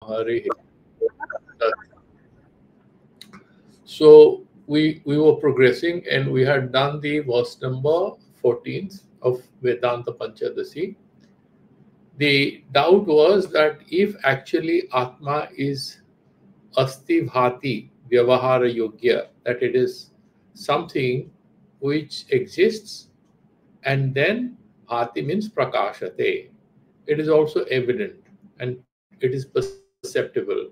Hare. So we were progressing, and we had done the verse number 14th of Vedanta Panchadashi. The doubt was that if actually Atma is asti bhati vyavahara yogya, that it is something which exists, and then bhati means prakashate. It is also evident and it is perceptible.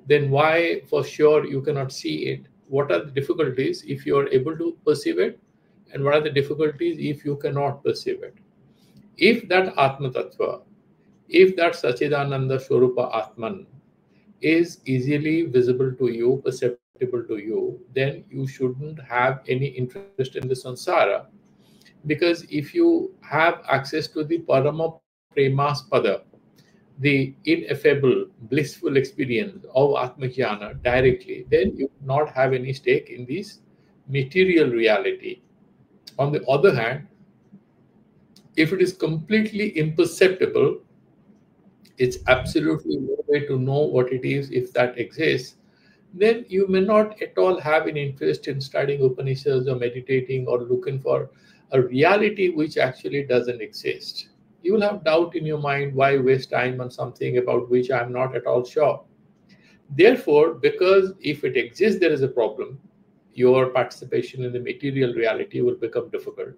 Then why for sure you cannot see it? What are the difficulties if you are able to perceive it? And what are the difficulties if you cannot perceive it? If that Atma Tattva, if that Sachidananda Swarupa Atman is easily visible to you, perceptible to you, then you shouldn't have any interest in the samsara. Because if you have access to the Parama Premaspada, the ineffable, blissful experience of Atmajnana directly, then you do not have any stake in this material reality. On the other hand, if it is completely imperceptible, it's absolutely no way to know what it is if that exists, then you may not at all have an interest in studying Upanishads or meditating or looking for a reality which actually doesn't exist. You will have doubt in your mind, why waste time on something about which I'm not at all sure. Therefore, because if it exists, there is a problem, your participation in the material reality will become difficult.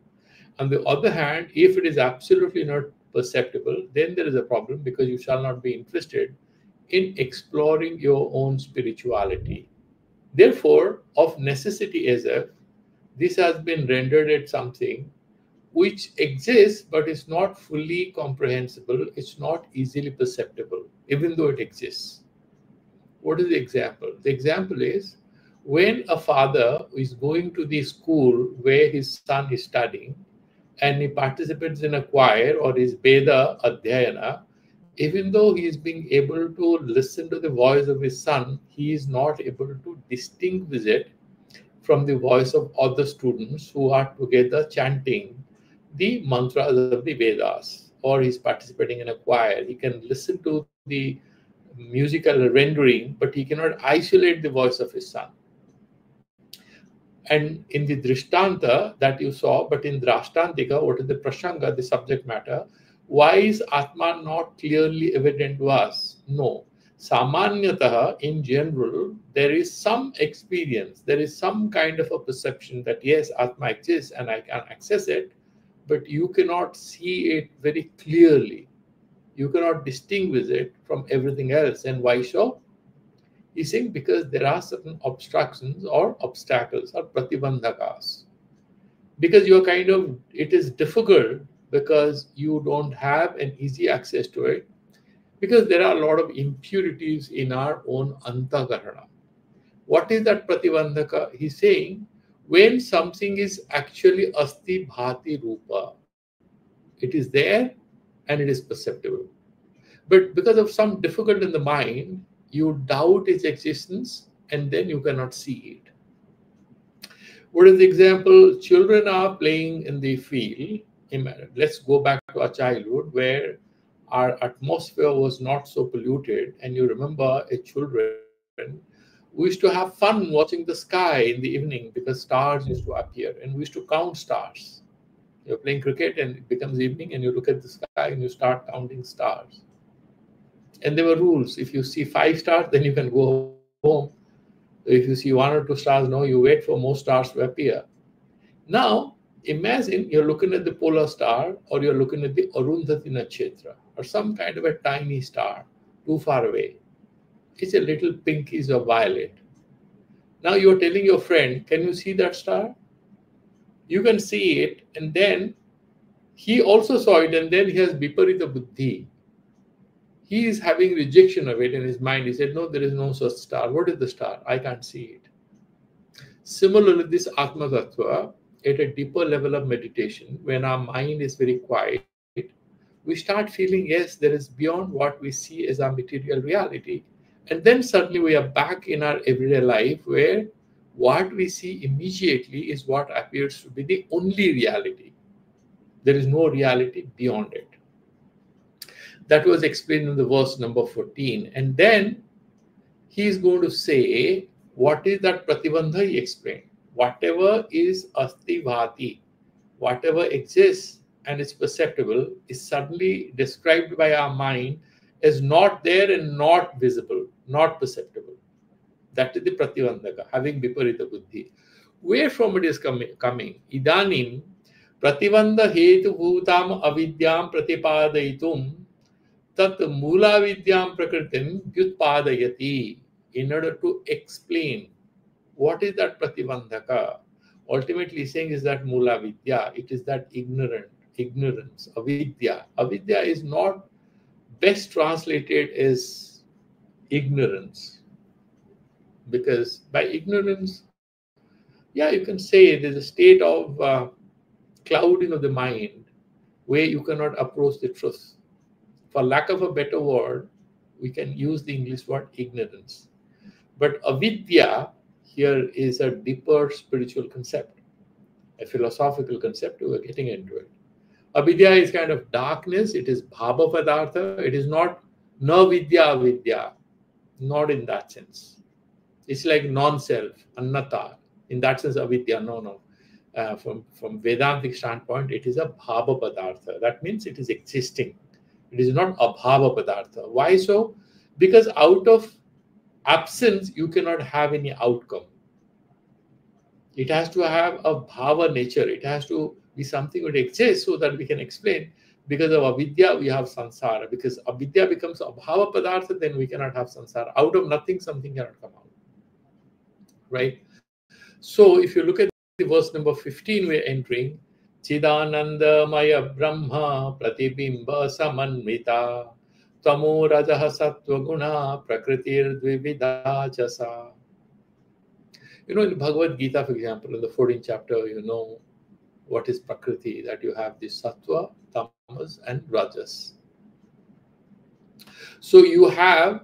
On the other hand, if it is absolutely not perceptible, then there is a problem because you shall not be interested in exploring your own spirituality. Therefore, of necessity as if this has been rendered as something which exists but is not fully comprehensible, it's not easily perceptible, even though it exists. What is the example? The example is when a father is going to the school where his son is studying and he participates in a choir or his Veda Adhyayana, even though he is being able to listen to the voice of his son, he is not able to distinguish it from the voice of other students who are together chanting the mantras of the Vedas, or he's participating in a choir. He can listen to the musical rendering, but he cannot isolate the voice of his son. And in the Drishtanta that you saw, but in Drashtantika, what is the Prasanga, the subject matter, why is Atma not clearly evident to us? No. Samanyataha, in general, there is some experience, there is some kind of a perception that yes, Atma exists and I can access it, but you cannot see it very clearly. You cannot distinguish it from everything else. And why so? He's saying because there are certain obstructions or obstacles or pratibandhakas. Because you're kind of, it is difficult because you don't have an easy access to it, because there are a lot of impurities in our own antakarana. What is that pratibandhaka? He's saying when something is actually asti bhati rupa, it is there and it is perceptible. But because of some difficulty in the mind, you doubt its existence and then you cannot see it. What is the example? Children are playing in the field. Let's go back to our childhood where our atmosphere was not so polluted. And you remember as children, we used to have fun watching the sky in the evening because stars used to appear and we used to count stars. You're playing cricket and it becomes evening and you look at the sky and you start counting stars. And there were rules. If you see 5 stars, then you can go home. If you see 1 or 2 stars, no, you wait for more stars to appear. Now, imagine you're looking at the polar star or you're looking at the Arundhati Nakshatra or some kind of a tiny star too far away. It's a little pinkish or violet. Now you're telling your friend, can you see that star? You can see it, and then he also saw it, and then he has viparita buddhi. He is having rejection of it in his mind. He said, no, there is no such star. What is the star? I can't see it. Similarly, this Atma Tattva, at a deeper level of meditation, when our mind is very quiet, we start feeling, yes, there is beyond what we see as our material reality. And then suddenly we are back in our everyday life where what we see immediately is what appears to be the only reality. There is no reality beyond it. That was explained in the verse number 14. And then he is going to say, what is that pratibandha? He explained. Whatever is asti bhati, whatever exists and is perceptible, is suddenly described by our mind as not there and not visible, not perceptible. That is the pratibandhaka, having viparita buddhi. Where from it is coming? Idanim pratibandha hetu bhutam avidyam pratipadaitum tat mula vidyam prakritim vyutpadayati. In order to explain what is that pratibandhaka, ultimately saying is that mula vidya, it is that ignorance, avidya. Avidya is not best translated as ignorance, because by ignorance, yeah, you can say there's a state of clouding of the mind where you cannot approach the truth. For lack of a better word, we can use the English word ignorance. But avidya here is a deeper spiritual concept, a philosophical concept. We're getting into it. Avidya is kind of darkness. It is bhava padartha. It is not na vidya avidya, not in that sense. It's like non-self, annata. In that sense, avidya, no. From Vedantic standpoint, it is a bhava padartha. That means it is existing. It is not abhava padartha. Why so? Because out of absence, you cannot have any outcome. It has to have a bhava nature. It has to be something that exists so that we can explain. Because of avidya, we have samsara. Because avidya becomes abhava padartha, then we cannot have samsara. Out of nothing, something cannot come out. Right? So if you look at the verse number 15, we're entering Chidananda Maya Brahma Pratibimba Samanmita Tamo Rajaha Sattva Guna Prakritir Dvividha Jasa. You know, in Bhagavad Gita, for example, in the 14th chapter, you know what is Prakriti, that you have the Sattva, Tamas, and Rajas. So you have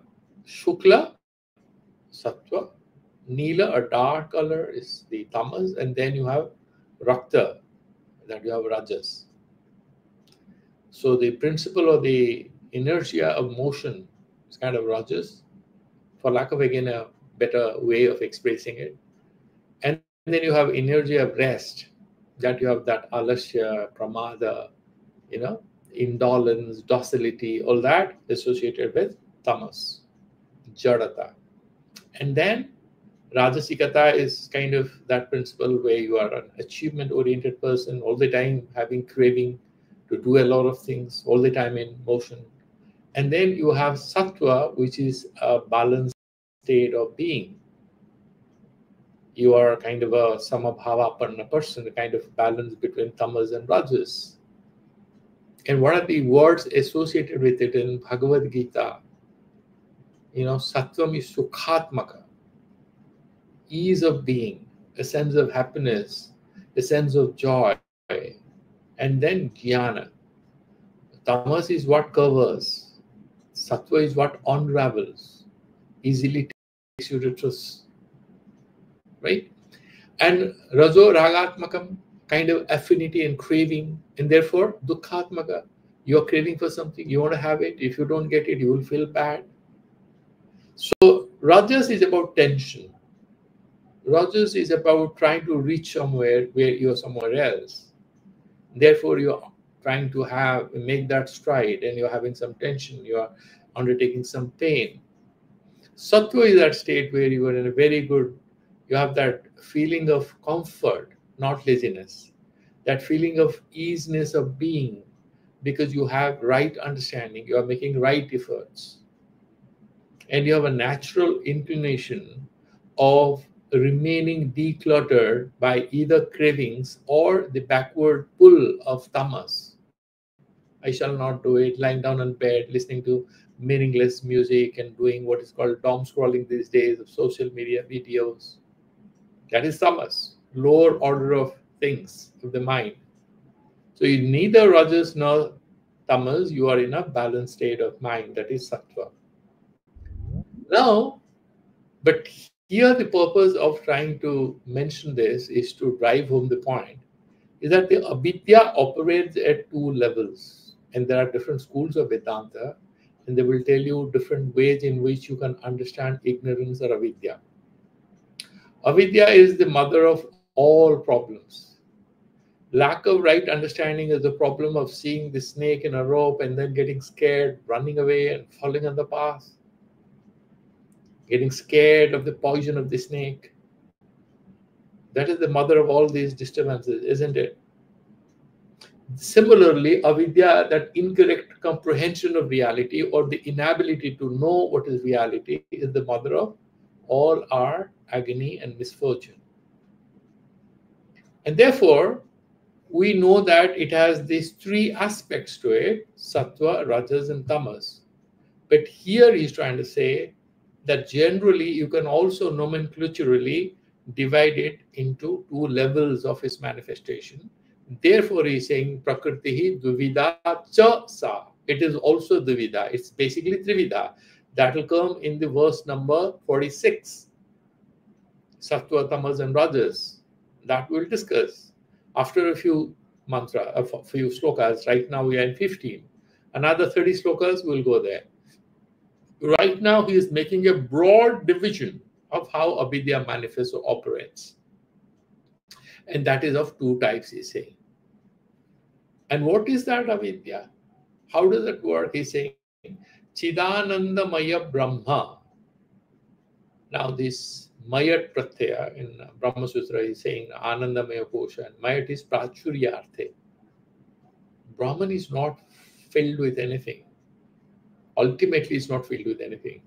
Shukla, Sattva, Neela, a dark color, is the Tamas, and then you have Rakta, that you have Rajas. So the principle of the inertia of motion is kind of Rajas, for lack of, again, a better way of expressing it. And then you have energy of rest, that you have that alasya, pramada, you know, indolence, docility, all that associated with tamas, jadata. And then rajasikata is kind of that principle where you are an achievement-oriented person, all the time having craving to do a lot of things, all the time in motion. And then you have sattva, which is a balanced state of being. You are kind of a samabhavapanna person, a kind of balance between tamas and rajas. And what are the words associated with it in Bhagavad Gita? You know, sattvam is sukhatmaka, ease of being, a sense of happiness, a sense of joy, and then jnana. Tamas is what covers, sattva is what unravels, easily takes you to truth, right? And rajo ragatmakam, kind of affinity and craving, and therefore dukkhatmaka, you're craving for something, you want to have it, if you don't get it, you will feel bad. So rajas is about tension. Rajas is about trying to reach somewhere where you're somewhere else. Therefore, you're trying to make that stride, and you're having some tension, you are undertaking some pain. Sattva is that state where you are in a very good, you have that feeling of comfort, not laziness, that feeling of easiness of being, because you have right understanding, you are making right efforts, and you have a natural inclination of remaining decluttered by either cravings or the backward pull of tamas. I shall not do it, lying down on bed, listening to meaningless music and doing what is called dom scrolling these days of social media videos. That is tamas, lower order of things of the mind. So you neither rajas nor tamas, you are in a balanced state of mind, that is sattva. Now, but here the purpose of trying to mention this is to drive home the point, is that the avidya operates at two levels. And there are different schools of Vedanta, and they will tell you different ways in which you can understand ignorance or avidya. Avidya is the mother of all problems. Lack of right understanding is the problem of seeing the snake in a rope and then getting scared, running away and falling on the path, getting scared of the poison of the snake. That is the mother of all these disturbances, isn't it? Similarly, avidya, that incorrect comprehension of reality or the inability to know what is reality, is the mother of all our agony and misfortune. And therefore, we know that it has these three aspects to it: sattva, rajas, and tamas. But here he's trying to say that generally you can also nomenclaturally divide it into two levels of its manifestation. Therefore, he's saying prakritihi dvivida cha sa. It is also dvivida. It's basically trivida. That will come in the verse number 46. Sattva, tamas, and rajas. That we'll discuss after a few mantra, a few slokas. Right now we are in 15. Another 30 slokas will go there. Right now he is making a broad division of how avidya manifests or operates. And that is of two types, he's saying. And what is that avidya? How does it work? He's saying, Chidanandamaya Brahma. Now this Mayat Pratyaya in Brahma Sutra is saying Anandamaya Kosha, and Mayat is Prachuryarthe. Brahman is not filled with anything. Ultimately, it's not filled with anything.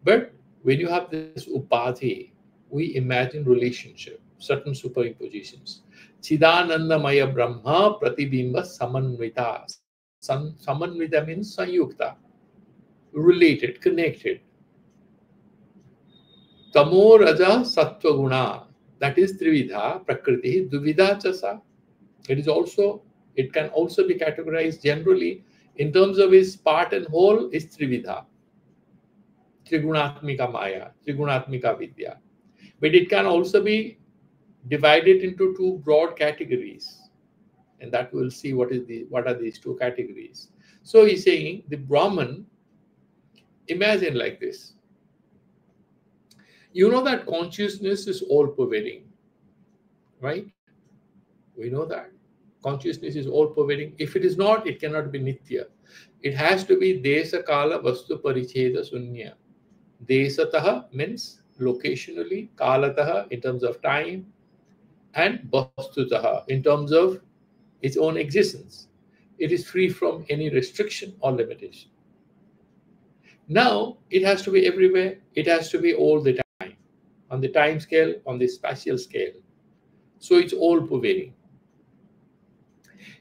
But when you have this upadhi, we imagine relationship, certain superimpositions. Chidanandamaya Brahma Pratibimba Samanvita. Samanvita means Sanyukta, related, connected. Tamo Raja Sattva Guna, that is Trividha, Prakriti, Duvida Chasa. It can also be categorized generally in terms of its part and whole is Trividha. Trigunatmika Maya, Trigunatmika Vidya. But it can also be divided into two broad categories. And that we'll see what are these two categories. So he's saying the Brahman, imagine like this. You know that consciousness is all-pervading, right? We know that. Consciousness is all-pervading. If it is not, it cannot be nitya. It has to be desa kala vastu paricheda sunya. Desataha means locationally, kalataha in terms of time, and vastutaha in terms of its own existence. It is free from any restriction or limitation. Now, it has to be everywhere. It has to be all the time, on the time scale, on the spatial scale. So it's all-pervading.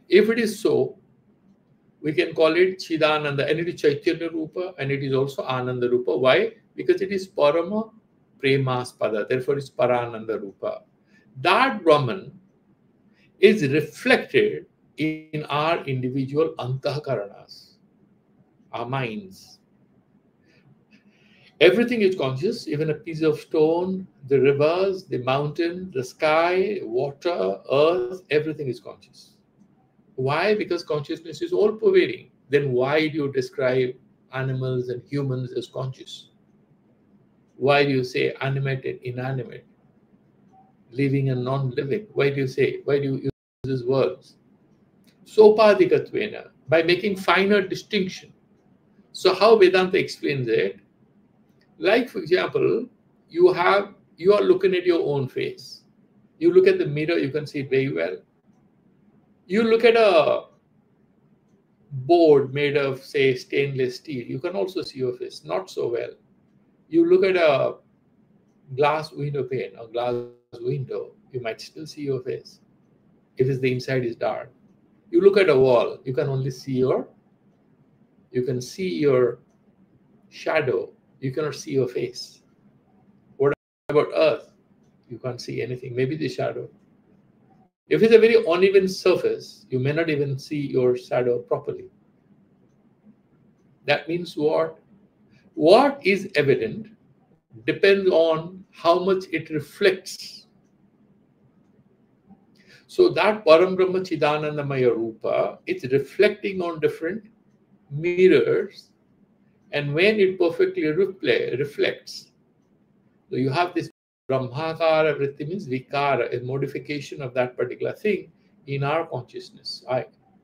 If it is so, we can call it Chidananda, and it is Chaitanya Rupa, and it is also Ananda Rupa. Why? Because it is Parama Premaspada, therefore it's Parananda Rupa. That Brahman is reflected in our individual Antahkaranas, our minds. Everything is conscious, even a piece of stone, the rivers, the mountain, the sky, water, earth, everything is conscious. Why? Because consciousness is all-pervading. Then why do you describe animals and humans as conscious? Why do you say animate and inanimate, living and non-living? Why do you use these words? Sopadikatvena, by making finer distinction. So how Vedanta explains it, like for example, you are looking at your own face. You look at the mirror, you can see it very well. You look at a board made of, say, stainless steel, you can also see your face, not so well. You look at a glass window pane or glass window, you might still see your face if the inside is dark. You look at a wall, you can only see your shadow, you cannot see your face. What about earth? You can't see anything, maybe the shadow. If it's a very uneven surface, you may not even see your shadow properly. That means what? What is evident depends on how much it reflects. So that Param Brahma Chidanandamaya Rupa, it's reflecting on different mirrors, and when it perfectly reflects, so you have this Brahmakara vritti means vikara, a modification of that particular thing in our consciousness.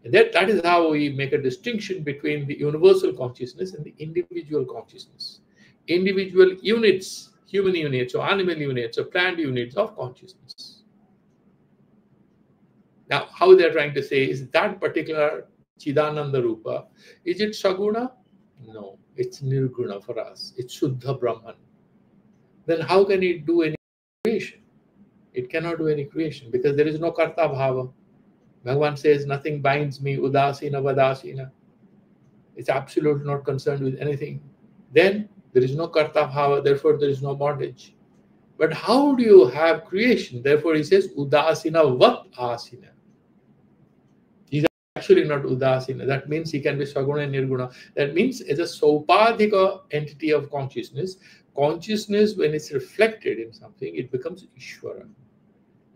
And that is how we make a distinction between the universal consciousness and the individual consciousness. Individual units, human units or animal units or plant units of consciousness. Now, how they're trying to say is that particular Chidananda Rupa, is it Saguna? No, it's Nirguna for us. It's Shuddha Brahman. Then how can it do any creation? It cannot do any creation because there is no Karta Bhava. Bhagavan says, nothing binds me, Udasina Vadasina. It's absolutely not concerned with anything. Then there is no Karta Bhava, therefore there is no bondage. But how do you have creation? Therefore he says, Udasina Vat Asina. He's actually not Udasina. That means he can be Saguna and Nirguna. That means as a Sopadhika entity of consciousness, consciousness, when it's reflected in something, it becomes Ishvara.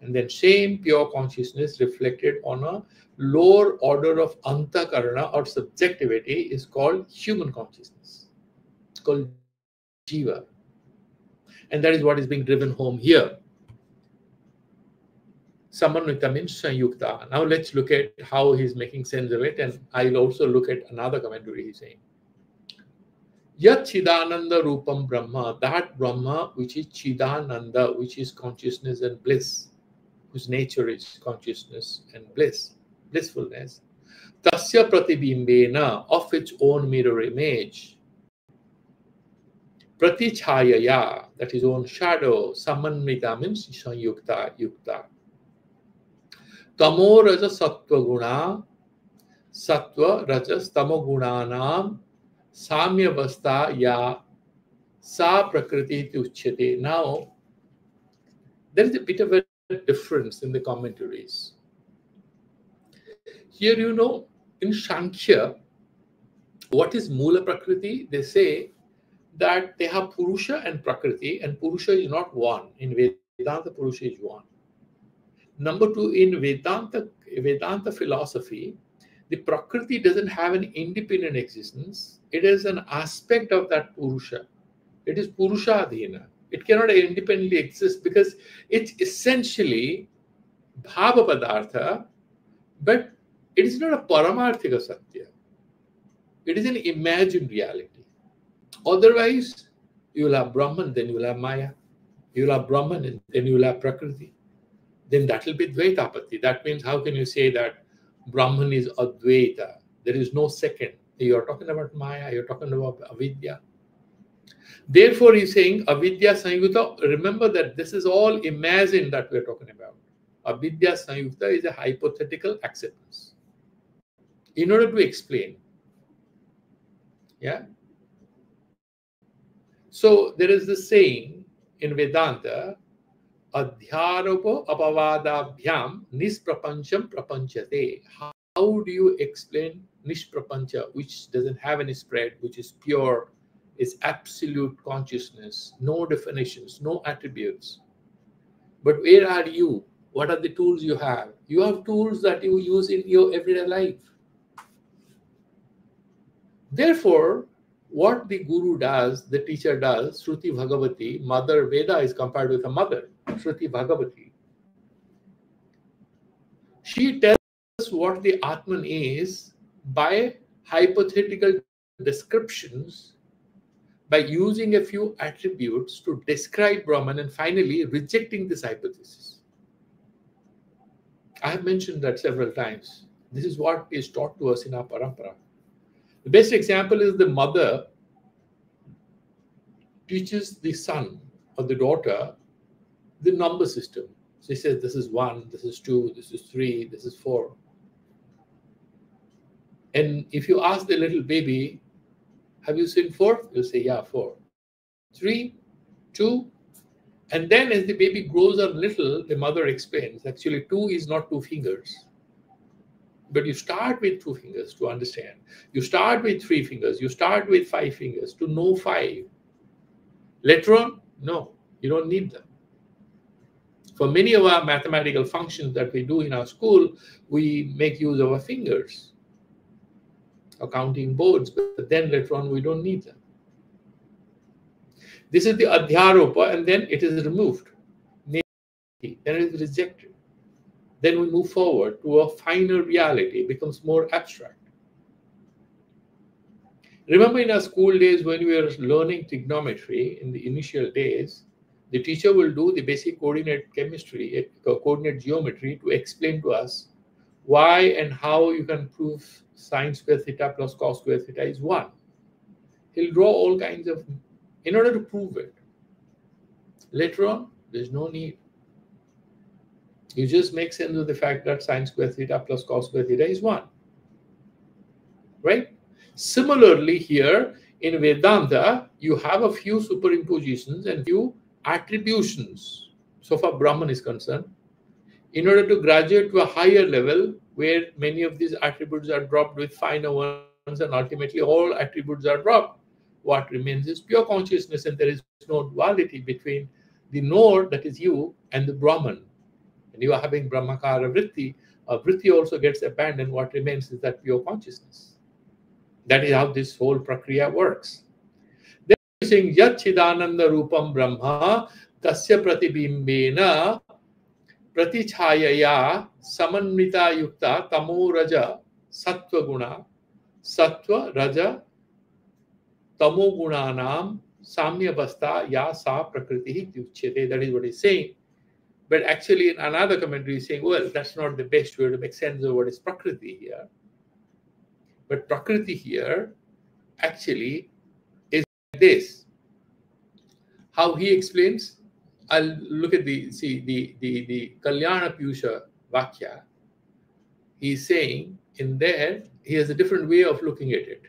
And then same pure consciousness reflected on a lower order of antakarana or subjectivity is called human consciousness. It's called jiva. And that is what is being driven home here. Samanvita means sanyukta. Now let's look at how he's making sense of it, and I'll also look at another commentary he's saying. Yat Chidananda Rupam Brahma, that Brahma which is Chidananda, which is consciousness and bliss, whose nature is consciousness and bliss, blissfulness. Tasya Pratibimbena, of its own mirror image. Pratichayaya, that is own shadow. Samanvita means sanyukta, yukta. Tamo raja sattva guna, sattva rajas tamo gunanam samyavastha ya sa prakriti uchyate. Now, there is a bit of a difference in the commentaries. Here, in Sankhya, what is Mula Prakriti? They say that they have Purusha and Prakriti, and Purusha is not one. In Vedanta, Purusha is one. Number two, in Vedanta philosophy, the Prakriti doesn't have an independent existence. It is an aspect of that Purusha. It is Purusha-adhina. It cannot independently exist because it's essentially Bhava Padartha, but it is not a Paramarthika Satya. It is an imagined reality. Otherwise, you will have Brahman, then you will have Maya. You will have Brahman, and then you will have Prakriti. Then that will be Dvaitapati. That means, how can you say that Brahman is Advaita? There is no second. You are talking about Maya, you are talking about Avidya. Therefore, he's saying Avidya Sanyukta. Remember that this is all imagined that we are talking about. Avidya Sanyukta is a hypothetical acceptance. In order to explain. Yeah. So there is this saying in Vedanta, Adhyaropo apavadabhyam nisprapancham prapanchate. How do you explain nishprapancha, which doesn't have any spread, which is pure, is absolute consciousness, no definitions, no attributes? But where are you? What are the tools you have? You have tools that you use in your everyday life. Therefore, what the guru does, the teacher does, Shruti Bhagavati, Mother Veda is compared with a mother, Shruti Bhagavati. She tells us what the Atman is by hypothetical descriptions, by using a few attributes to describe Brahman and finally rejecting this hypothesis. I have mentioned that several times. This is what is taught to us in our parampara. The best example is the mother teaches the son or the daughter the number system. She says, this is 1, this is 2, this is 3, this is 4. And if you ask the little baby, have you seen 4? You'll say, yeah, 4. 3, 2. And then as the baby grows a little, the mother explains, actually 2 is not 2 fingers. But you start with 2 fingers to understand. You start with 3 fingers. You start with 5 fingers to know 5. Later on, no, you don't need them. For many of our mathematical functions that we do in our school, we make use of our fingers or counting boards, but then later on we don't need them. This is the adhyaropa, and then it is removed. Then it is rejected. Then we move forward to a finer reality. It becomes more abstract. Remember in our school days when we were learning trigonometry in the initial days, the teacher will do the basic coordinate chemistry, coordinate geometry to explain to us why and how you can prove sine square theta plus cos square theta is 1. He'll draw all kinds of, in order to prove it. Later on, there's no need. You just make sense of the fact that sine square theta plus cos square theta is 1. Right? Similarly, here in Vedanta, you have a few superimpositions and few attributions. So far Brahman is concerned. In order to graduate to a higher level, where many of these attributes are dropped with finer ones, and ultimately all attributes are dropped, what remains is pure consciousness, and there is no duality between the knower, that is you, and the Brahman. And you are having Brahmakara vritti. Vritti also gets abandoned. What remains is that pure consciousness. That is how this whole prakriya works. Then he's saying, Yat Chidananda Rupam Brahma Tasya Pratibimbena Pratichayaya Samanvita Yukta Tamo Raja Sattva Guna Sattva Raja Tamo Gunanam Samya Basta Ya Sa Prakriti Uchyate. That is what he's saying. But actually in another commentary he's saying, well, that's not the best way to make sense of what is Prakriti here. But Prakriti here actually is like this. How he explains, I'll look at the Kalyana Piyusha Vakya. He's saying in there, he has a different way of looking at it.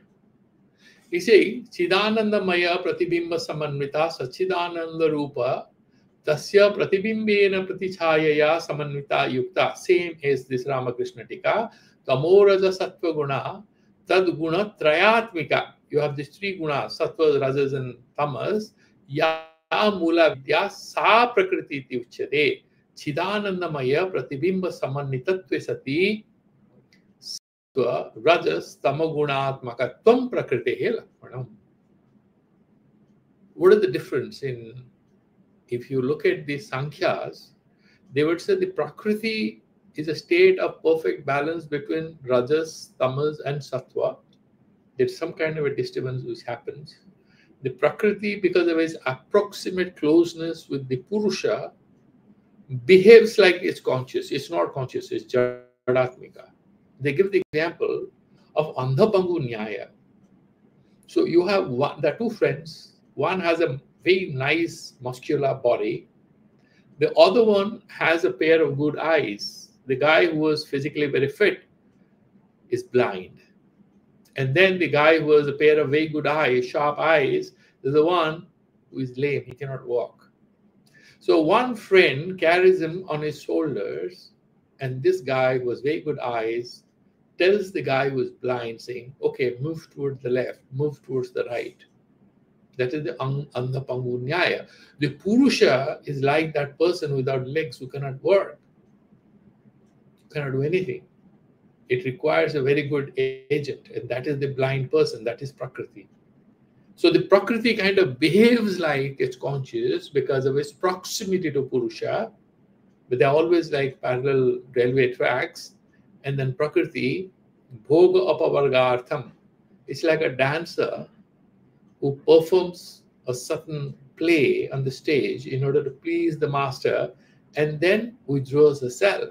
He's saying, Chidananda Maya Pratibimba Samanvita Sachidananda Rupa Tasya Pratibimbena Pratichayaya Samanvita Yukta. Same as this Ramakrishna Tika. Tamoraja Sattva Guna Tad Guna Trayatmika. You have these three gunas, Sattvas, Rajas, and Tamas. Ya Mula Vidya Sa Prakriti Uchyate. Chidanandamaya Pratibimba Samanitatve Sati Sattva Rajas Tamagunatmakatvam Prakriti Lakmanam. What is the difference in, if you look at the Sankhyas, they would say the Prakriti is a state of perfect balance between Rajas, Tamas, and Sattva. There's some kind of a disturbance which happens. The Prakriti, because of its approximate closeness with the Purusha, behaves like it's conscious. It's not conscious, it's Jadatmika. They give the example of Andhapangu Nyaya. So you have there are two friends. One has a very nice muscular body. The other one has a pair of good eyes. The guy who was physically very fit is blind. And then the guy who has a pair of very good eyes, sharp eyes, is the one who is lame. He cannot walk. So one friend carries him on his shoulders, and this guy who has very good eyes tells the guy who is blind, saying, okay, move towards the left, move towards the right. That is the Andhapangu Nyaya. The Purusha is like that person without legs who cannot work, cannot do anything. It requires a very good agent, and that is the blind person. That is Prakriti. So the Prakriti kind of behaves like it's conscious because of its proximity to Purusha, but they're always like parallel railway tracks. And then Prakriti, Bhoga Apavargartham, it's like a dancer who performs a certain play on the stage in order to please the master and then withdraws herself.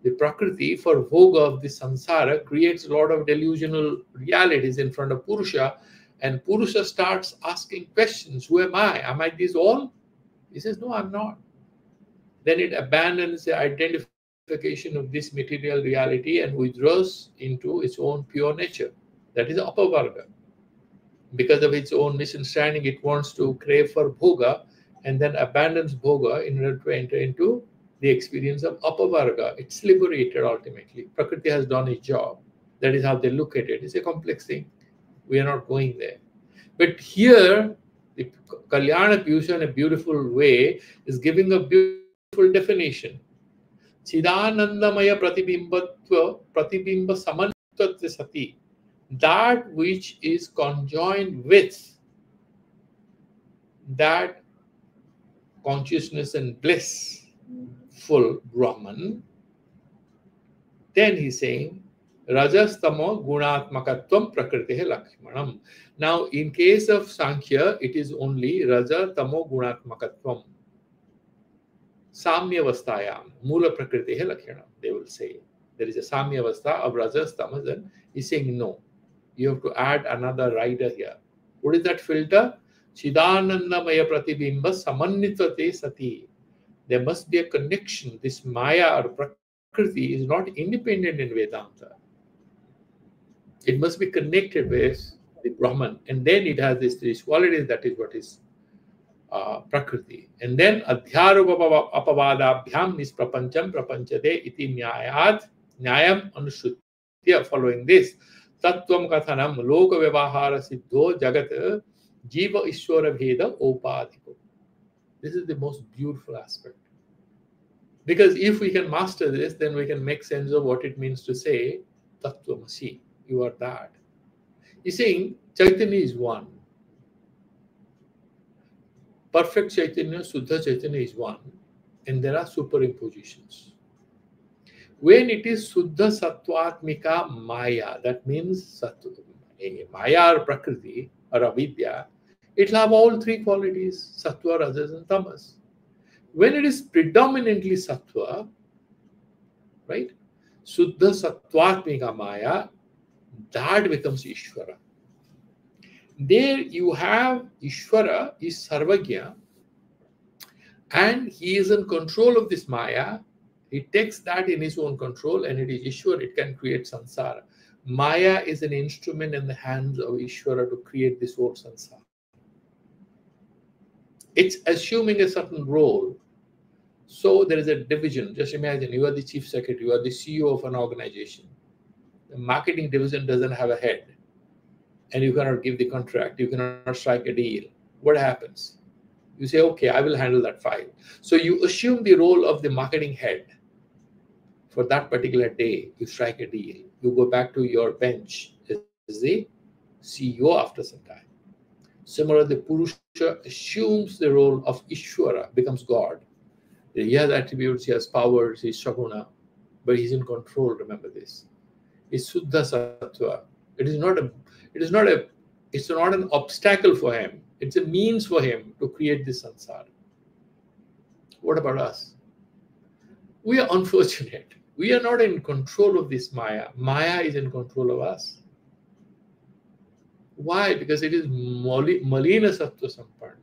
The Prakriti, for Bhoga of the samsara, creates a lot of delusional realities in front of Purusha, and Purusha starts asking questions. Who am I? Am I this all? He says, no, I'm not. Then it abandons the identification of this material reality and withdraws into its own pure nature. That is Apavarga. Because of its own misunderstanding, it wants to crave for Bhoga and then abandons Bhoga in order to enter into the experience of Apavarga. It's liberated ultimately. Prakriti has done its job. That is how they look at it. It's a complex thing. We are not going there. But here, the Kalyana Piyusha in a beautiful way is giving a beautiful definition. Chidanandamaya pratibimba samantvatva sati. That which is conjoined with that consciousness and blissful Brahman, then he's saying Rajastamo Gunatmakatvam Prakritihe Lakshmanam. Now, in case of Sankhya, it is only Raja Tamo Gunatmakatvam. Samyavastayam, Mula Prakritihe Lakshanam. They will say there is a Samyavastha of Rajas, Tamas, and he's saying no. You have to add another rider here. What is that filter? Chidanandamaya Pratibimba Samannitvate Sati. There must be a connection. This Maya or Prakriti is not independent in Vedanta. It must be connected with the Brahman, and then it has these qualities. That is what is Prakriti. And then Adhyarupa Apavadabhyam Nisprapancham Prapanchade iti Nyayad Nyayam Anushrutya. Following this, Tattvam Kathanam Loka Vyavahara Siddho Jagat Jiva Ishwara Bheda Opadhiko. This is the most beautiful aspect. Because if we can master this, then we can make sense of what it means to say Tattvamasi. You are that. He's saying Chaitanya is one. Perfect Chaitanya, Suddha Chaitanya is one. And there are superimpositions. When it is Suddha Sattvatmika Maya, that means Maya or Prakriti or Avidya, it will have all three qualities, Sattva, Rajas and Tamas. When it is predominantly Sattva, right, Suddha Sattvatmika Maya, that becomes Ishvara. There you have Ishvara is Sarvagya, and he is in control of this Maya. He takes that in his own control, and it is Ishvara. It can create samsara. Maya is an instrument in the hands of Ishvara to create this whole samsara. It's assuming a certain role. So there is a division. Just imagine you are the chief secretary, you are the CEO of an organization. The marketing division doesn't have a head, and you cannot give the contract, you cannot strike a deal. What happens? You say, okay, I will handle that file. So you assume the role of the marketing head. For that particular day, you strike a deal. You go back to your bench as the CEO after some time. Similarly, the Purusha assumes the role of Ishvara, becomes God. He has attributes, he has powers, he's Shaguna, but he's in control, remember this. It's Suddha Sattva. It's not an obstacle for him. It's a means for him to create this samsara. What about us? We are unfortunate. We are not in control of this Maya. Maya is in control of us. Why? Because it is Malina Sattva Samparna.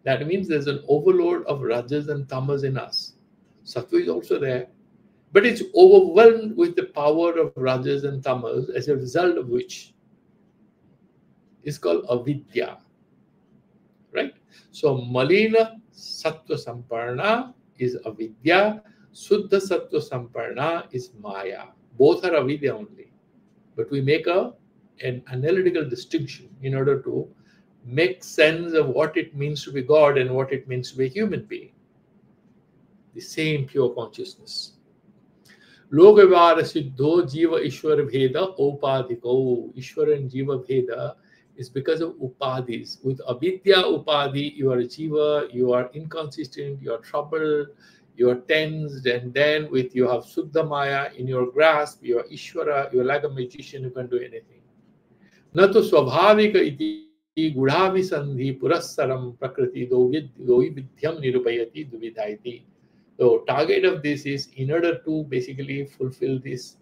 That means there's an overload of Rajas and Tamas in us. Sattva is also there. But it's overwhelmed with the power of Rajas and Tamas, as a result of which is called avidya. Right? So Malina Sattva Samparna is avidya. Suddha Sattva Samparna is Maya. Both are avidya only. But we make an analytical distinction in order to make sense of what it means to be God and what it means to be a human being. The same pure consciousness. Lokavara Siddho Jiva Ishwara Bheda Upadhiko. Ishwara and Jiva Bheda is because of upadhis. With avidya upadhi, you are a jiva, you are inconsistent, you are troubled, you are tensed, and then with you have Suddha Maya in your grasp, you are Ishvara, you are like a magician who can do anything. Nato Swabhavika iti Gudhavisandhi Purassaram Prakriti Vidyam Nirupayati Duvidhaiti. The target of this is in order to basically fulfill this,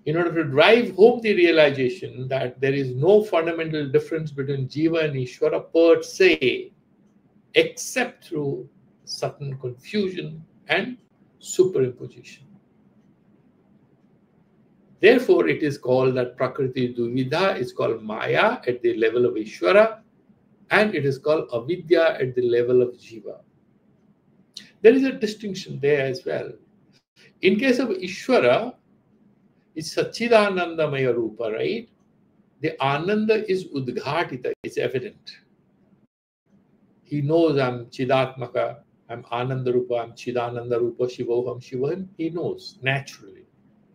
in order to drive home the realization that there is no fundamental difference between Jiva and Ishvara per se, except through certain confusion and superimposition. Therefore, it is called that Prakriti Duvidha is called Maya at the level of Ishvara, and it is called Avidya at the level of Jiva. There is a distinction there as well. In case of Ishvara, it's Satchidanandamaya Rupa, right? The Ananda is Udghatita, it's evident. He knows I'm Chidatmaka, I'm Ananda Rupa, I'm Chidananda Rupa, Shivoham, Shivoham. He knows naturally.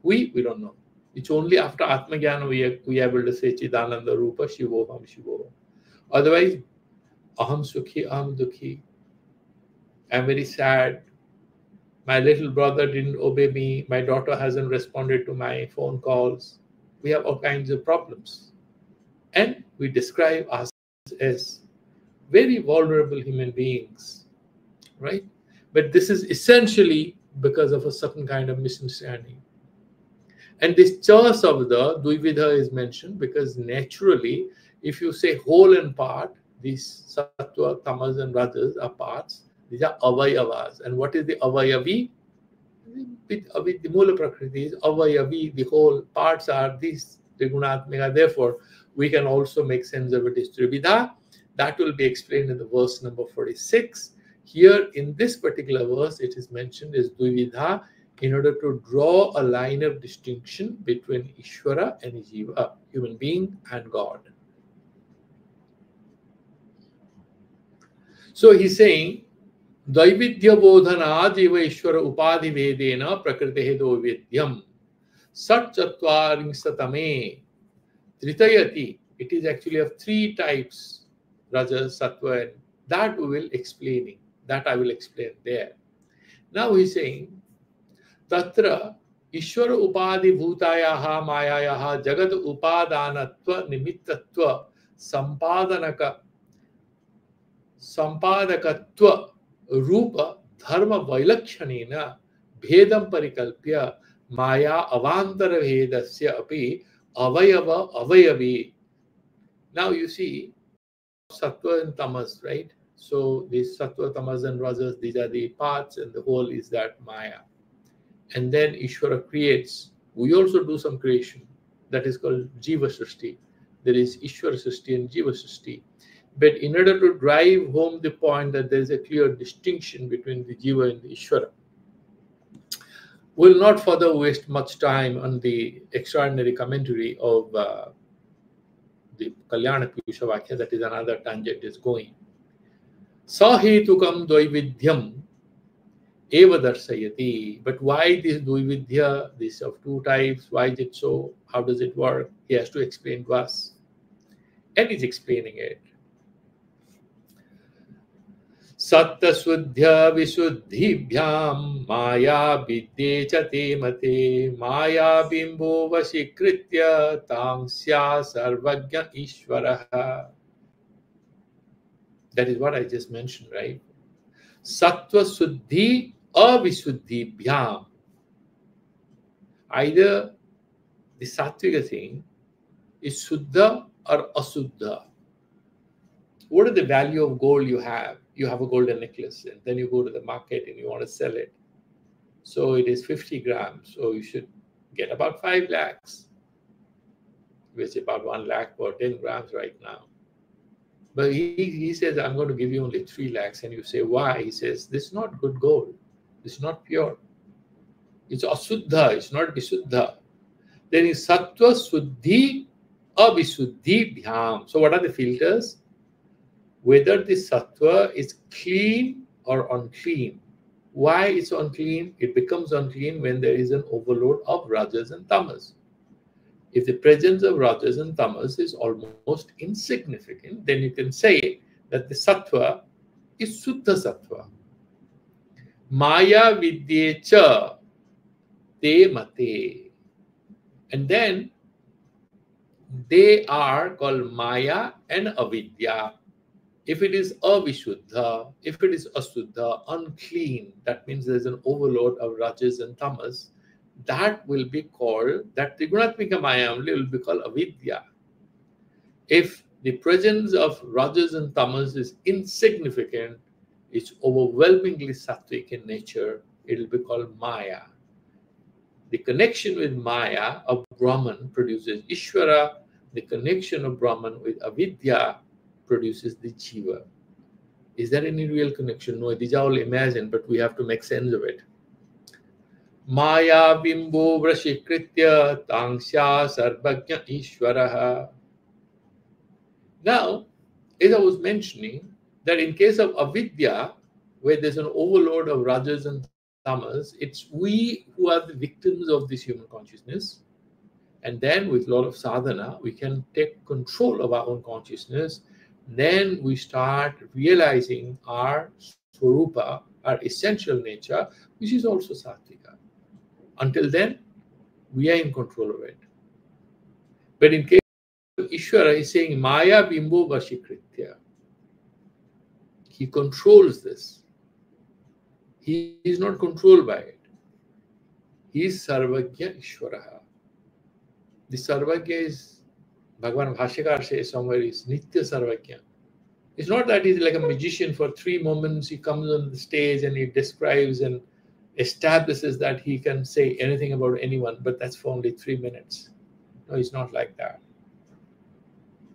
We don't know. It's only after Atma Jnana we are able to say Chidananda Rupa, Shivoham, Shivoham. Otherwise, Aham Sukhi, Aham Dukhi. I'm very sad. My little brother didn't obey me. My daughter hasn't responded to my phone calls. We have all kinds of problems. And we describe ourselves as very vulnerable human beings, right? But this is essentially because of a certain kind of misunderstanding. And this choice of the Dvividha is mentioned because naturally, if you say whole and part, these sattva, tamas, and rajas are parts. These are avayavas. And what is the avayavi? With the Mula Prakriti is avayavi, the whole parts are these Trigunatmika. Therefore, we can also make sense of it as Tribhida. That will be explained in the verse number 46. Here in this particular verse, it is mentioned as Dvividha in order to draw a line of distinction between Ishvara and Jiva, human being and God. So he's saying, Daividya bodhana jiva ishvara upadhi vedena prakritehe daividyam sat chatvarinsatameh tritayati. It is actually of three types, rajas, sattva, and that we will explaining. That I will explain there. Now he's saying, Tatra ishvara upadhi bhutayaha mayayaha jagad upadanatva nimittatva sampadakatva रूप धर्म वैलक्षणेन भेदं परिकल्प्य माया अवांतर भेदस्य अपि अवयव अवयवी. Now you see sattva and tamas, right? So these sattva, tamas, and rajas, these are the parts, and the whole is that maya. And then Ishvara creates. We also do some creation that is called Jiva Srishti. There is Ishvara Srishti and Jiva Srishti. But in order to drive home the point that there is a clear distinction between the Jiva and the Ishvara, we'll not further waste much time on the extraordinary commentary of the Kalyana Piyusha Vakya, that is another tangent is going. Sahetukam dvaividyam eva darsayati. But why this dvaividya, this of two types, why is it so? How does it work? He has to explain to us. And he's explaining it. Satta Sudhya Visuddhibhyam Maya Vidye Chate Mate Maya Bimbo Vashikritya Tangsya Sarvagya Ishvaraha. That is what I just mentioned, right? Sattva Suddhi Avisuddhibhyam. Either the sattvika thing is Suddha or Asuddha. What is the value of gold you have? You have a golden necklace, and then you go to the market and you want to sell it. So it is 50 grams. So you should get about 5 lakhs, which is about 1 lakh for 10 grams right now. But he says, I'm going to give you only 3 lakhs. And you say, why? He says, this is not good gold. This is not pure. It's asuddha. It's not visuddha. Then is sattva suddhi avisuddhi bhyam. So what are the filters? Whether the sattva is clean or unclean. Why it's unclean? It becomes unclean when there is an overload of rajas and tamas. If the presence of rajas and tamas is almost insignificant, then you can say that the sattva is suddha sattva. Maya vidye cha te mate. And then they are called maya and avidya. If it is avishuddha, if it is asuddha, unclean, that means there is an overload of rajas and tamas, that will be called, that Trigunatmika Maya only will be called avidya. If the presence of rajas and tamas is insignificant, it's overwhelmingly sattvic in nature, it will be called maya. The connection with maya of Brahman produces Ishvara, the connection of Brahman with avidya produces the jiva. Is there any real connection? No, these are all imagined, but we have to make sense of it. Maya bimbo vrashikritya tangsya sarvagya ishvaraha. Now, as I was mentioning, that in case of avidya, where there's an overload of rajas and tamas, it's we who are the victims of this human consciousness. And then with a lot of sadhana, we can take control of our own consciousness. Then we start realizing our swarupa, our essential nature, which is also sattvika. Until then, we are in control of it. But in case of Ishvara, he's saying Maya Bimbo Vashikritya. He controls this. He is not controlled by it. He is Sarvagya Ishvaraha. The Sarvagya is, Bhagavan Bhashyakar says somewhere, is Nitya Sarvagya. It's not that he's like a magician for 3 moments, he comes on the stage and he describes and establishes that he can say anything about anyone, but that's for only 3 minutes. No, he's not like that.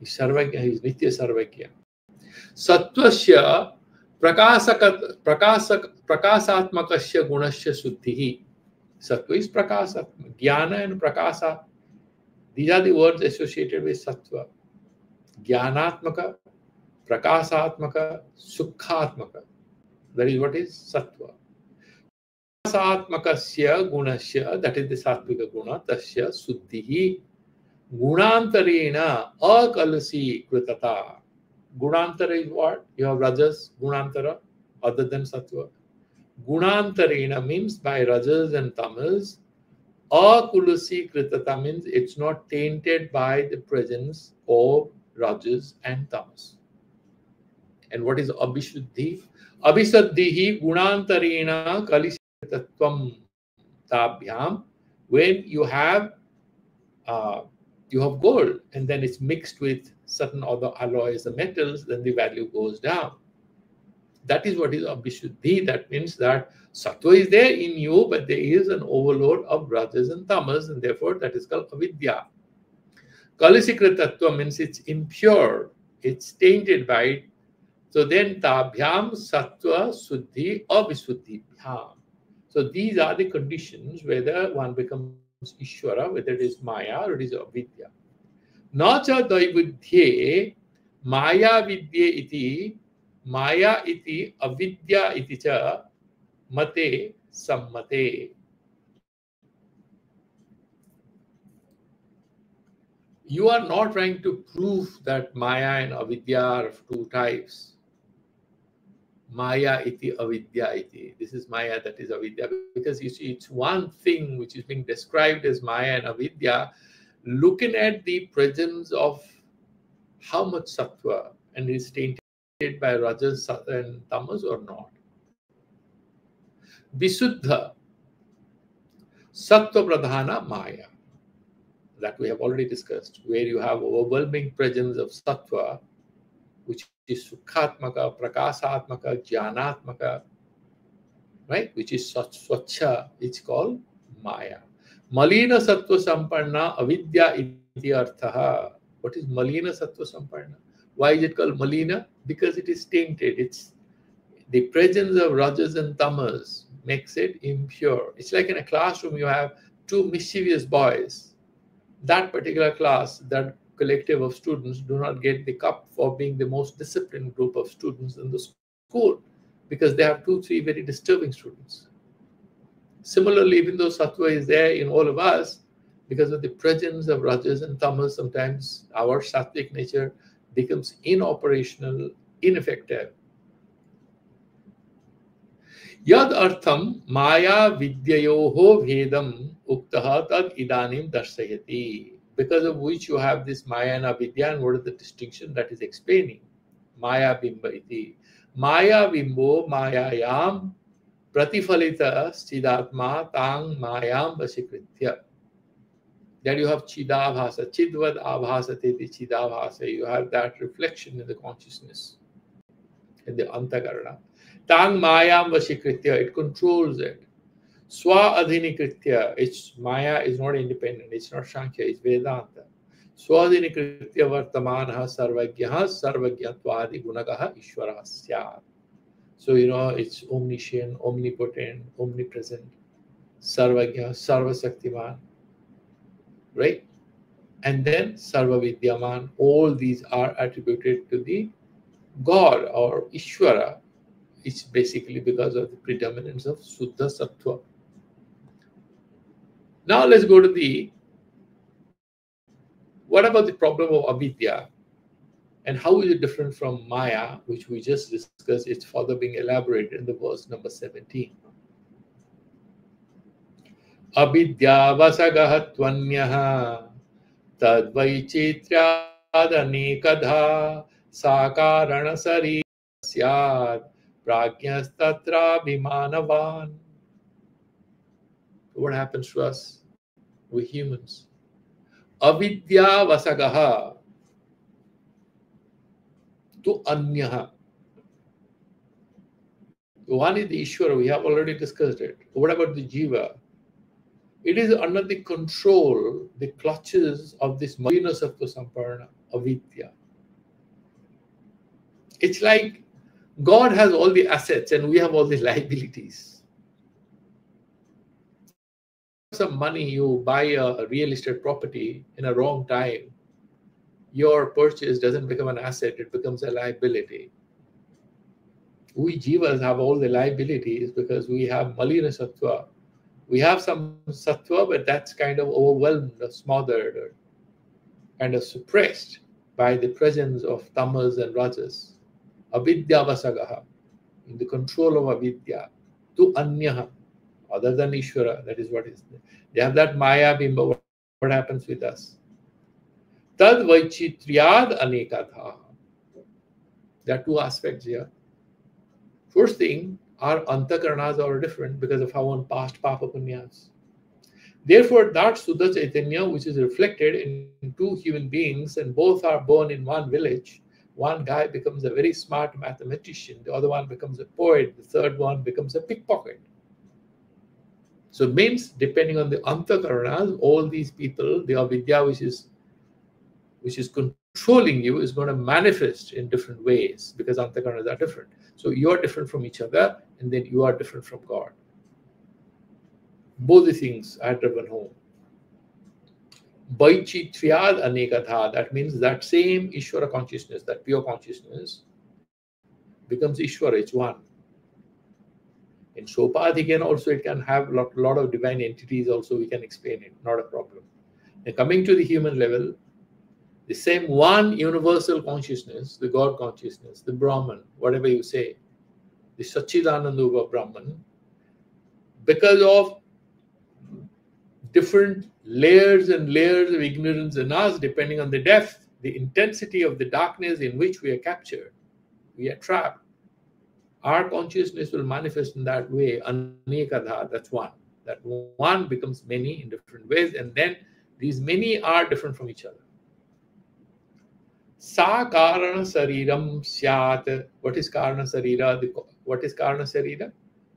He's Sarvagya, he's Nitya Sarvagya. Sattvasya prakasatmakasya gunasya suddhihi. Sattva is prakasatma. Jnana and prakasa. These are the words associated with sattva. Jnanatmaka, prakasatmaka, sukhatmaka. That is what is sattva. Prakasatmakasya gunasya, that is the sattvika guna, tasya suddhihi. Gunantarena akalasi kritata. Gunantara is what? You have rajas, gunantara, other than sattva. Gunantarena means by rajas and tamas. Akulasi kritata means it's not tainted by the presence of rajas and tamas. And what is abhishuddhi? Abhisaddhihi gunantarena kalisi kritatvam tabhyam. When you have gold and then it's mixed with certain other alloys or metals, then the value goes down. That is what is abhishuddhi. That means that sattva is there in you, but there is an overload of rajas and tamas, and therefore that is called avidya. Kalisikritatva means it's impure, it's tainted by it. So then tabhyam sattva suddhi abhisuddhi bhyam. So these are the conditions whether one becomes Ishvara, whether it is Maya or it is Avidya. Nacha daividhye Maya vidye iti Maya iti Avidya iti cha mate sammate. You are not trying to prove that Maya and Avidya are of 2 types. Maya iti avidya iti. This is Maya, that is avidya. Because you see, it's one thing which is being described as Maya and avidya, looking at the presence of how much sattva and is tainted by rajas and tamas or not. Visuddha, sattva pradhana Maya. That we have already discussed, where you have overwhelming presence of sattva, which is sukhatmaka, prakasatmaka, jnanatmaka, right? Which is swachha, it's called Maya. Malina sattva sampanna avidya iti arthaha. What is Malina sattva sampanna? Why is it called Malina? Because it is tainted. It's the presence of rajas and tamas makes it impure. It's like in a classroom you have 2 mischievous boys. That particular class, that collective of students do not get the cup for being the most disciplined group of students in the school because they have 2, 3 very disturbing students. Similarly, even though sattva is there in all of us, because of the presence of rajas and tamas, sometimes our sattvic nature becomes inoperational, ineffective. Yad artham maya vidyayoho vedam uktaha tad idanim darsayati. Because of which you have this Maya and Avidya, and what is the distinction that is explaining? Maya bimba iti. Maya bimbo mayayam pratifalita chidatma tang mayam vasikritya. Then you have chidabhasa, chidvad abhasateti chidabhasa. You have that reflection in the consciousness, in the antakarana. Tang mayam vasikritya, it controls it. Swa adhinikritya, it's Maya is not independent, it's not Sankhya, it's Vedanta. Swa adhinikritya vartamanaha sarvagyaha sarvagyatwadi gunagaha ishvaraha syat. So, it's omniscient, omnipotent, omnipresent, sarvagya, sarvasaktiman, right? And then sarvavidyaman, all these are attributed to the God or Ishvara, it's basically because of the predominance of Suddha Sattva. Now let's go to what about the problem of avidya? And how is it different from Maya, which we just discussed? It's further being elaborated in the verse number 17. Avidya vasagaha tvanyaha tadvaichitryadanekadha sakarana sari syad pragyastatra bhimanavan. What happens to us? We humans. Avidya vasagaha to anyaha. One is the Ishvara, we have already discussed it. What about the Jiva? It is under the control, the clutches of this Malina Sattva Samparna, avidya. It's like God has all the assets and we have all the liabilities. Some money, you buy a real estate property in a wrong time, your purchase doesn't become an asset, it becomes a liability. We jivas have all the liabilities because we have Malina Sattva. We have some Sattva, but that's kind of overwhelmed or smothered or kind of suppressed by the presence of Tamas and Rajas. Avidya vasagaha, in the control of avidya, to anyaha, other than Ishvara, that is what is there. They have that Maya Bimba. What happens with us? Tad vaichitriyad anekadha. There are two aspects here. First thing, our antakaranas are different because of our own past papa punyas. Therefore, that Suddha Chaitanya, which is reflected in two human beings, and both are born in one village, one guy becomes a very smart mathematician, the other one becomes a poet, the third one becomes a pickpocket. So it means, depending on the antakaranas, all these people, the avidya which is controlling you, is going to manifest in different ways because antakaranas are different. So you are different from each other, and then you are different from God. Both the things are driven home. Vaichitriyad anekadha, that means that same Ishvara consciousness, that pure consciousness, becomes Ishvara, it's one. In Sopadhikan also it can have a lot of divine entities also, we can explain it, not a problem. And coming to the human level, the same one universal consciousness, the God consciousness, the Brahman, whatever you say, the Satchidananda Brahman, because of different layers and layers of ignorance in us, depending on the depth, the intensity of the darkness in which we are captured, we are trapped. Our consciousness will manifest in that way, anekadha, that's one. That one becomes many in different ways, and then these many are different from each other. Sa karana sariram syat. What is karana sarira? What is karana sarira?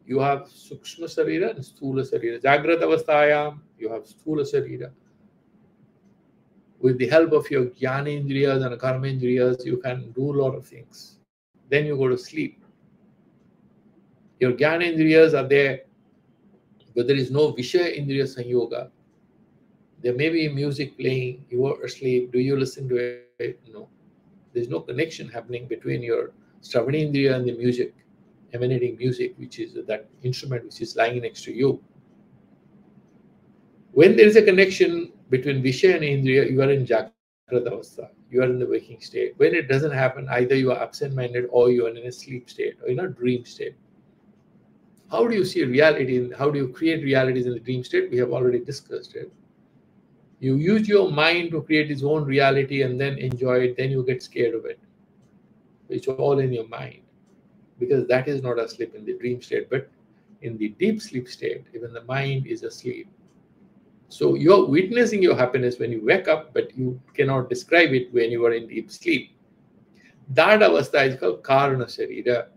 You have sukshma sarira and sthula sarira. Jagrat avasthayam, you have sthula sarira. With the help of your jnana indriyas and karma indriyas, you can do a lot of things. Then you go to sleep. Your jnana indriyas are there, but there is no vishaya indriya sanyoga. There may be music playing, you are asleep. Do you listen to it? No. There's no connection happening between your Shravana Indriya and the music, emanating music, which is that instrument which is lying next to you. When there is a connection between Vishaya and Indriya, you are in Jagrata Avastha, you are in the waking state. When it doesn't happen, either you are absent-minded or you are in a sleep state or in a dream state. How do you see reality? How do you create realities in the dream state? We have already discussed it. You use your mind to create its own reality and then enjoy it, then you get scared of it. It's all in your mind, because that is not asleep in the dream state. But in the deep sleep state, even the mind is asleep. So you're witnessing your happiness when you wake up, but you cannot describe it when you are in deep sleep. That avastha is called karana sarira.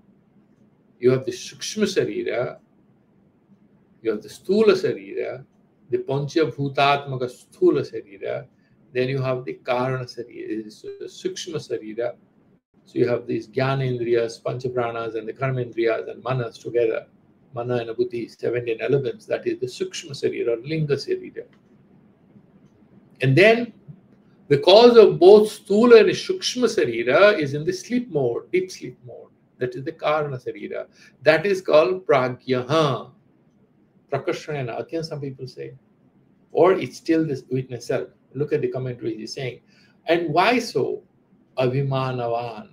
You have the sukshma sarira, you have the sthula sarira, the pancha bhutatmaka sthula sarira, then you have the karana sarira, the sukshma sarira. So you have these jnana indriyas, pancha pranas, and the karma indriyas and manas together. Mana and buddhi, 17 elements, that is the sukshma sarira, linga sarira. And then, because of both sthula and sukshma sarira is in the sleep mode, deep sleep mode. That is the Karana Sarira. That is called Pragyaha. Prakashrayana, again some people say. Or it's still this witness self. Look at the commentary he's saying. And why so? Abhimanavan.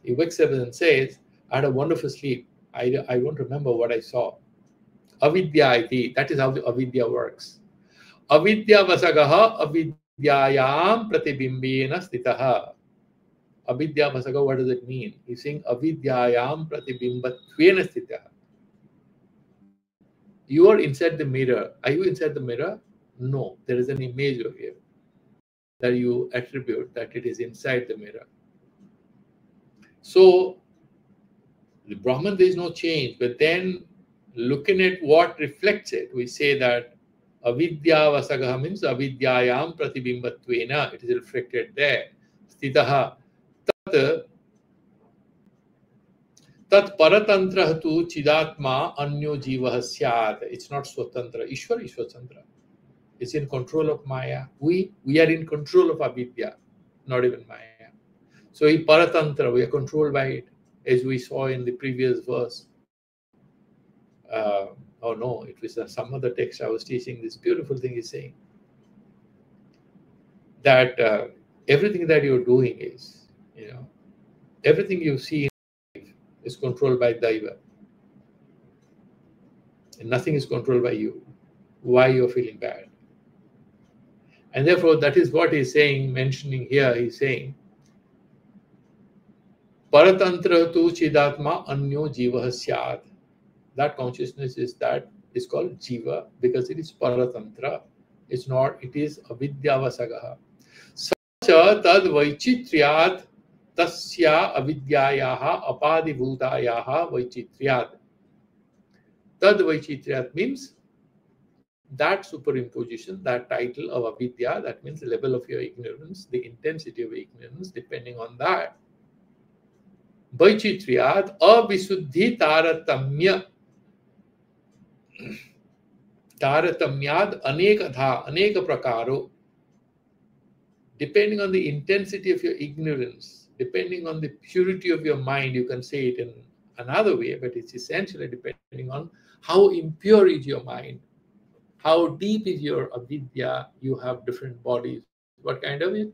He wakes up and says, I had a wonderful sleep. I don't remember what I saw. Avidya iti. That is how the avidya works. Avidya vasagaha avidyayam pratibimbena stitaha. Avidya vasaga, what does it mean? He's saying avidyayam pratibimbatvena stitaha. You are inside the mirror. Are you inside the mirror? No. There is an image of you that you attribute that it is inside the mirror. So, the Brahman, there is no change. But then, looking at what reflects it, we say that avidya vasagaha means avidyayam pratibimbatvena. It is reflected there. Stitaha. Tat paratantra tu chidatma anyo jivah syat. It's not swatantra. Ishwar is swatantra. It's in control of Maya. We are in control of avidya, not even Maya. So in paratantra, we are controlled by it, as we saw in the previous verse. Oh no, it was some other text I was teaching. This beautiful thing is saying that everything that you're doing is, everything you see is controlled by Daiva. And nothing is controlled by you. Why you're feeling bad. And therefore, that is what he's saying, mentioning here. He's saying, Paratantra tu chidatma anyo jiva syat. That consciousness is called jiva because it is paratantra. It's not, it is avidyavasagaha. Sacha tad vaichitriyat tasya avidyayaha apadibhutayaha vaichitriyat. Tad vaichitriyat means that superimposition, that title of avidya, that means the level of your ignorance, the intensity of ignorance, depending on that. Vaichitriyat avisuddhi taratamya. Taratamyad anekatha, aneka prakaro. Depending on the intensity of your ignorance, depending on the purity of your mind, you can say it in another way, but it's essentially depending on how impure is your mind, how deep is your avidya. You have different bodies. What kind of it?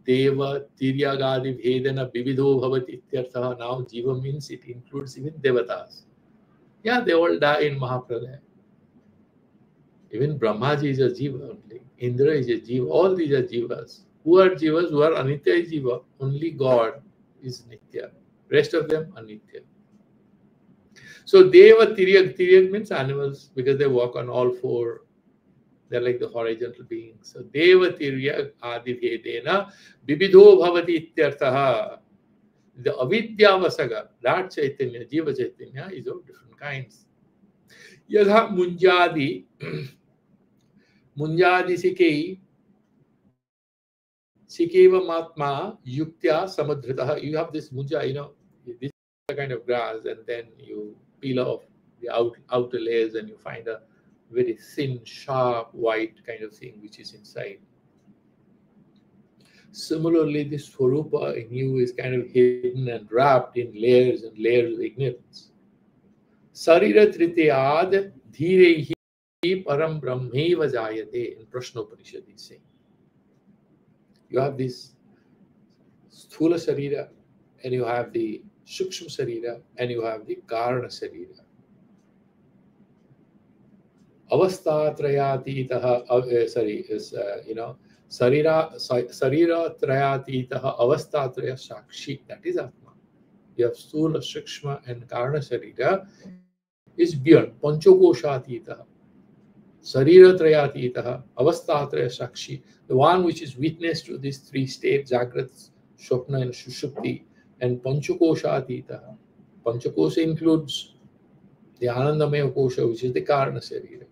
Deva, Tiryagadi, Vedana, Vividho, Bhavati, Ityartha. Now, Jiva means it includes even Devatas. Yeah, they all die in Mahapralaya. Even Brahmaji is a Jiva only. Indra is a Jiva. All these are Jivas. Who are Jivas? Who are Anitya is Jiva. Only God is Nitya. Rest of them Anitya. So Deva Tiryag means animals because they walk on all four. They're like the horizontal beings. So Deva Tiryag Adivedena Bibidho Bhavati Ityarthaha. The Avidya Vasaga, that Chaitanya, Jiva Chaitanya, is of different kinds. Yadha Munjadi Sikeva Matma Yuktya Samadhritaha. You have this munja, this kind of grass, and then you peel off the outer layers and you find a very thin, sharp, white kind of thing which is inside. Similarly, this Swarupa in you is kind of hidden and wrapped in layers and layers of ignorance. Sarira Tritiyad Dhirehi Param Brahmeva Jayate in Prashnopanishad is saying. You have this Sthula Sarira, and you have the Sukshma Sarira, and you have the Karana Sarira. Avastha Trayatitaha, Sarira Trayatitaha Avastha Traya Sakshi, that is Atma. You have Sthula, Sukshma, and Karana Sarira is beyond Panchokoshatitaha. Sarira Trayatitaha Avastha Traya Sakshi, the one which is witness to these three states, Jagrat, Swapna, and Sushupti, and Panchokoshatitaha. Panchakosha includes the Anandamaya Kosha, which is the Karana Sarira.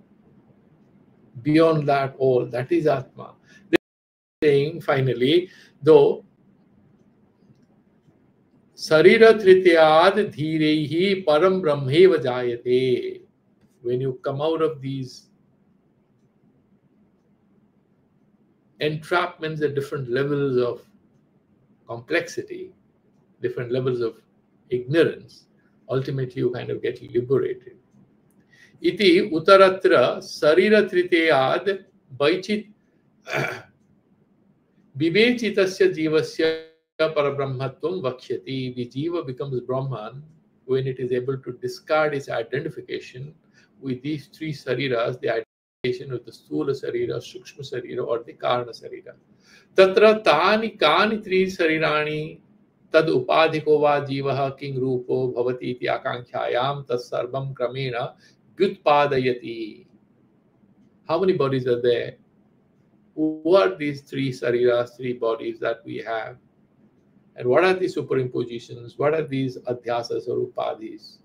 Beyond that all, that is Atma. They're saying finally, though, Sarira Tritiyad Dhirehi Param Brahmeva Jayate. When you come out of these entrapments at different levels of complexity, different levels of ignorance, ultimately you kind of get liberated. Iti utaratra sarira triteyad baichit vivechitasya jivasya parabrahmatvam vakshati. The jiva becomes Brahman when it is able to discard its identification with these three sariras, the identification with the Sthula Sarira, Sukshma Sarira, or the Karana Sarira. Tatra tani kani tri sarirani tad upadhiko va jivaha king rupo bhavati iti akankhayam tad sarvam kramena vyutpadayati. How many bodies are there? Who are these three sariras, three bodies that we have? And what are these superimpositions? What are these adhyasas or upadhis?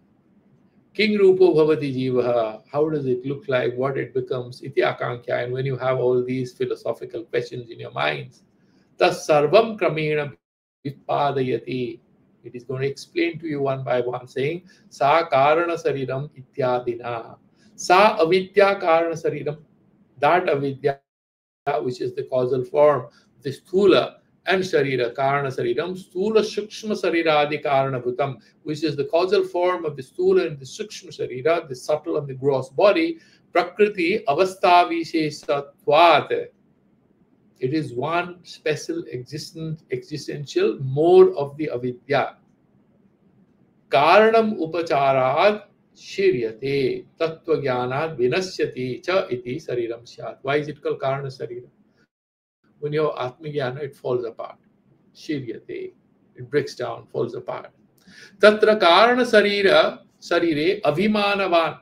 King Rupo Bhavati Jivaha, how does it look like, what it becomes, iti akankhya. And when you have all these philosophical questions in your minds, tas sarvam kramena vitpadayati. It is going to explain to you one by one, saying, sa karana sariram ityadina. Sa avidya karana sariram. That avidya, which is the causal form, the sthula and sharira, karana sariram, sthula sukshma sarira adi karana bhutam, which is the causal form of the sthula and the sukshma sarira, the subtle and the gross body, prakriti avastha visheshatvat. It is one special existential mode of the avidya. Karanam upacharat shiryate tattva jnanat vinasyati cha iti sariram syat. Why is it called karana sarira? When you have atmajnana, it falls apart. Shiryate. It breaks down, falls apart. Tatra karana sarire abhimanavan.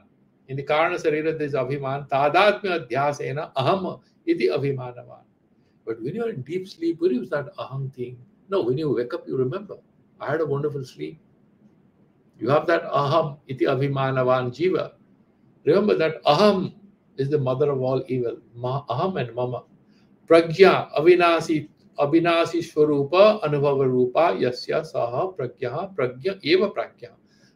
In the karana sarira, there is abhiman. Tadatmya adhyasena aham iti abhimanavan. But when you are in deep sleep, where is that aham thing? No, when you wake up, you remember. I had a wonderful sleep. You have that aham iti abhimanavan jiva. Remember that aham is the mother of all evil. Aham and mama. Pragya avinasi swarupa anubhava rupa yasya saha pragya eva pragya.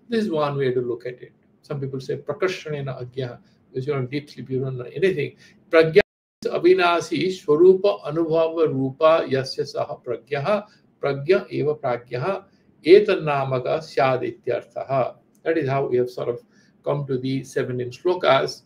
This is one way to look at it. Some people say prakashanena agya, because you're on deep sleep, you don't know anything. Pragya is avinasi swarupa anubhava rupa yasya saha pragya eva pragya etannamaka syadityarthaha. That is how we have sort of come to the 17 slokas,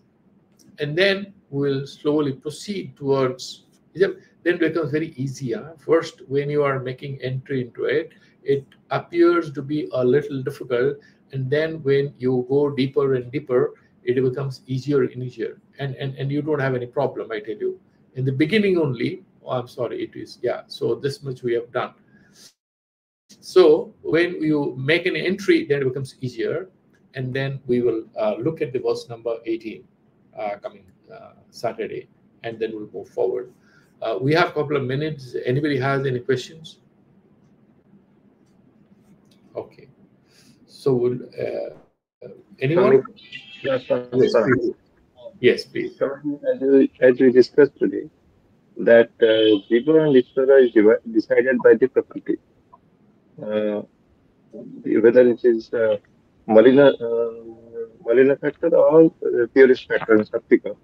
and then we'll slowly proceed towards. Then it becomes very easy. First, when you are making entry into it, it appears to be a little difficult, and then when you go deeper and deeper, it becomes easier and easier, and you don't have any problem. I tell you, in the beginning only. Oh, I'm sorry, it is, yeah. So this much we have done. So when you make an entry, then it becomes easier, and then we will look at the verse number 18 coming Saturday, and then we'll move forward. We have a couple of minutes. Anybody has any questions? Okay. So will anyone? Yes, Yes, please. Yes, please. as we discussed today, that Jiva and Ishvara is decided by the Prakriti. Uh, whether it is Malina factor or purest factor in Sattvika.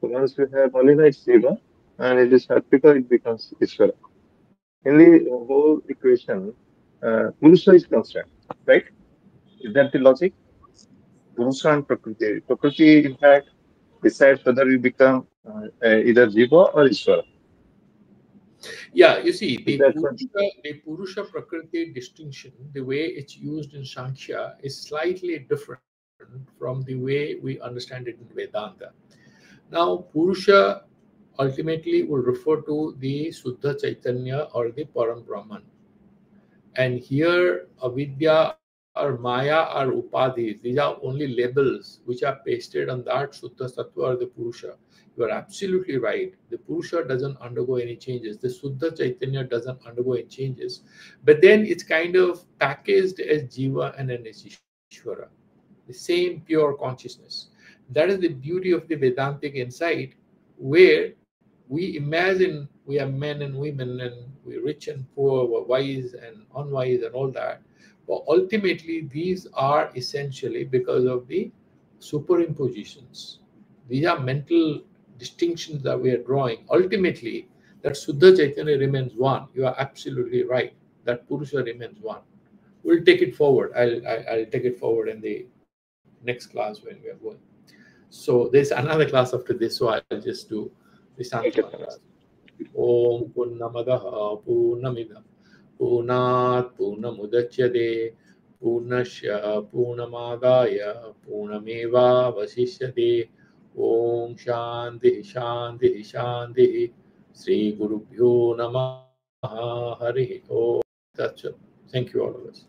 So once we have Malina, it's Jiva, and it is Sattvika, it becomes Ishvara. In the whole equation, Purusha is constant, right? Is that the logic? Purusha and Prakriti. Prakriti, in fact, decides whether we become either Jiva or Ishvara. Yeah, you see, Is the that what? Purusha Prakriti distinction, the way it's used in Sankhya, is slightly different from the way we understand it in Vedanta. Now, Purusha ultimately will refer to the Suddha Chaitanya or the Param Brahman. And here, avidya or maya are upadhis. These are only labels which are pasted on that Suddha Sattva or the Purusha. You are absolutely right. The Purusha doesn't undergo any changes. The Suddha Chaitanya doesn't undergo any changes. But then it's kind of packaged as Jiva and as Ishvara. The same pure consciousness. That is the beauty of the Vedantic insight, where we imagine we are men and women, and we're rich and poor, we're wise and unwise and all that. But ultimately, these are essentially because of the superimpositions. These are mental distinctions that we are drawing. Ultimately, that Suddha Chaitanya remains one. You are absolutely right. That Purusha remains one. we'll take it forward. I'll take it forward in the next class when we are going. So there's another class after this, so I'll just do the Shanti Okay, mantras. thanks. Om Purnamadaha Purnamidam Purnat Purnamudachyate Purnasya Purnamadaya Purnameva Vasishyate. Om Shanti Shanti Shanti. Sri Gurubhyo Namaha Hari Om. That's it. Thank you, all of us.